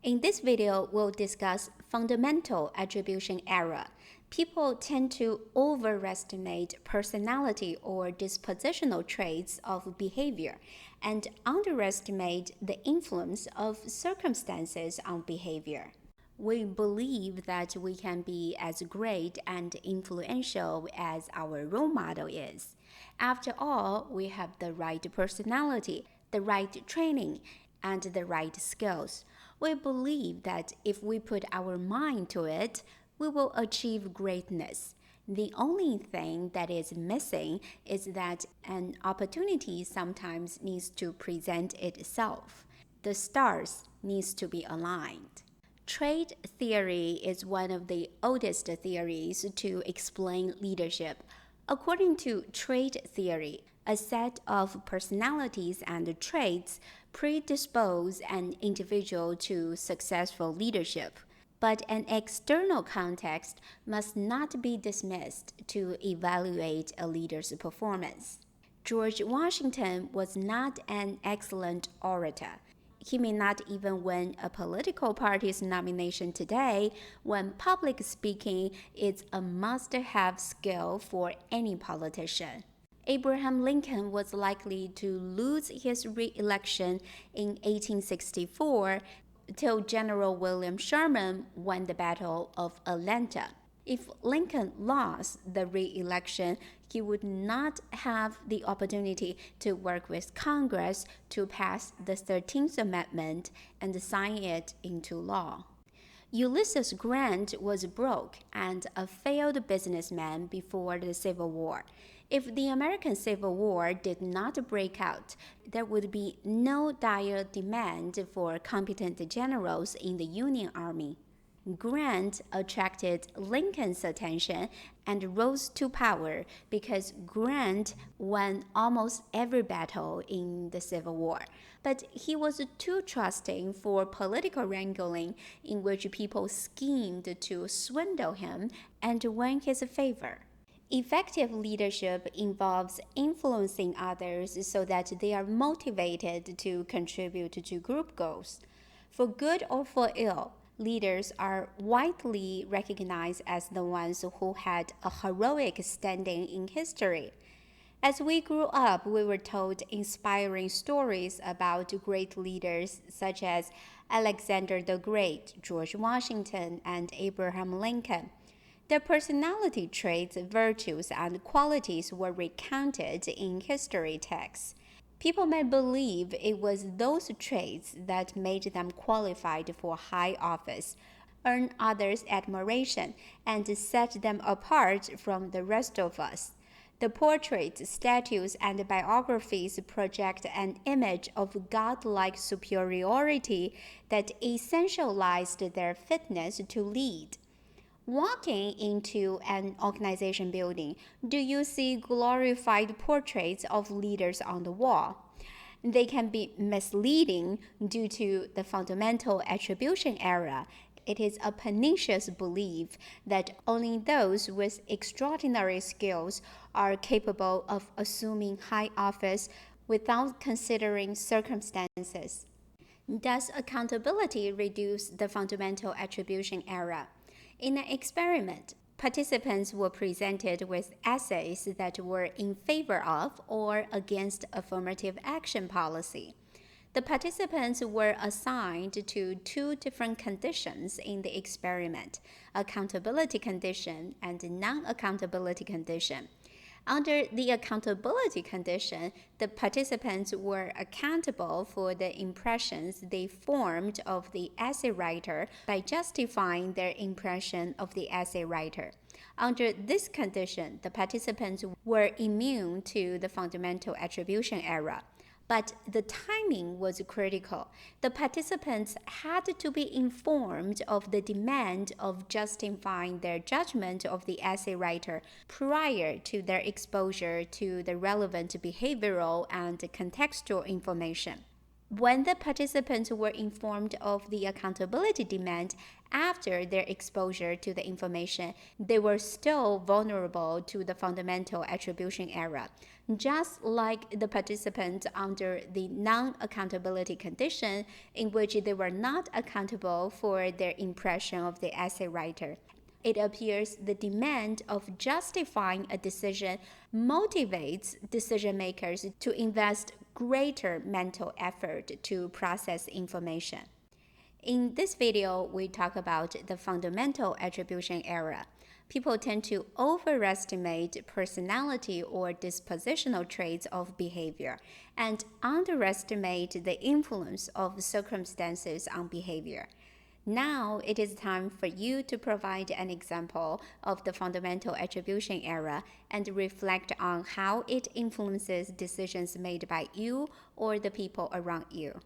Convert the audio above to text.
In this video, we'll discuss fundamental attribution error. People tend to overestimate personality or dispositional traits of behavior and underestimate the influence of circumstances on behavior. We believe that we can be as great and influential as our role model is. After all, we have the right personality, the right training, and the right skills. We believe that if we put our mind to it, we will achieve greatness. The only thing that is missing is that an opportunity sometimes needs to present itself. The stars needs to be aligned. Trait theory is one of the oldest theories to explain leadership. According to trait theory, a set of personalities and traits predispose an individual to successful leadership. But an external context must not be dismissed to evaluate a leader's performance. George Washington was not an excellent orator. He may not even win a political party's nomination today when public speaking is a must have skill for any politician. Abraham Lincoln was likely to lose his re election in 1864 till General William Sherman won the Battle of Atlanta. If Lincoln lost the re election, he would not have the opportunity to work with Congress to pass the 13th Amendment and sign it into law. Ulysses Grant was broke and a failed businessman before the Civil War. If the American Civil War did not break out, there would be no dire demand for competent generals in the Union Army. Grant attracted Lincoln's attention and rose to power because Grant won almost every battle in the Civil War. But he was too trusting for political wrangling in which people schemed to swindle him and win his favor. Effective leadership involves influencing others so that they are motivated to contribute to group goals. For good or for ill, leaders are widely recognized as the ones who had a heroic standing in history. As we grew up, we were told inspiring stories about great leaders such as Alexander the Great, George Washington, and Abraham Lincoln. Their personality traits, virtues, and qualities were recounted in history texts. People may believe it was those traits that made them qualified for high office, earn others' admiration, and set them apart from the rest of us. The portraits, statues, and biographies project an image of godlike superiority that essentialized their fitness to lead. Walking into an organization building, do you see glorified portraits of leaders on the wall? They can be misleading due to the fundamental attribution error. It is a pernicious belief that only those with extraordinary skills are capable of assuming high office without considering circumstances. Does accountability reduce the fundamental attribution error? In an experiment, participants were presented with essays that were in favor of or against affirmative action policy. The participants were assigned to two different conditions in the experiment: accountability condition and non-accountability condition. Under the accountability condition, the participants were accountable for the impressions they formed of the essay writer by justifying their impression of the essay writer. Under this condition, the participants were immune to the fundamental attribution error. But the timing was critical. The participants had to be informed of the demand of justifying their judgment of the essay writer prior to their exposure to the relevant behavioral and contextual information. When the participants were informed of the accountability demand after their exposure to the information, they were still vulnerable to the fundamental attribution error, just like the participants under the non-accountability condition, in which they were not accountable for their impression of the essay writer. It appears the demand of justifying a decision motivates decision makers to invest greater mental effort to process information. In this video, we talk about the fundamental attribution error. People tend to overestimate personality or dispositional traits of behavior and underestimate the influence of circumstances on behavior. Now it is time for you to provide an example of the fundamental attribution error and reflect on how it influences decisions made by you or the people around you.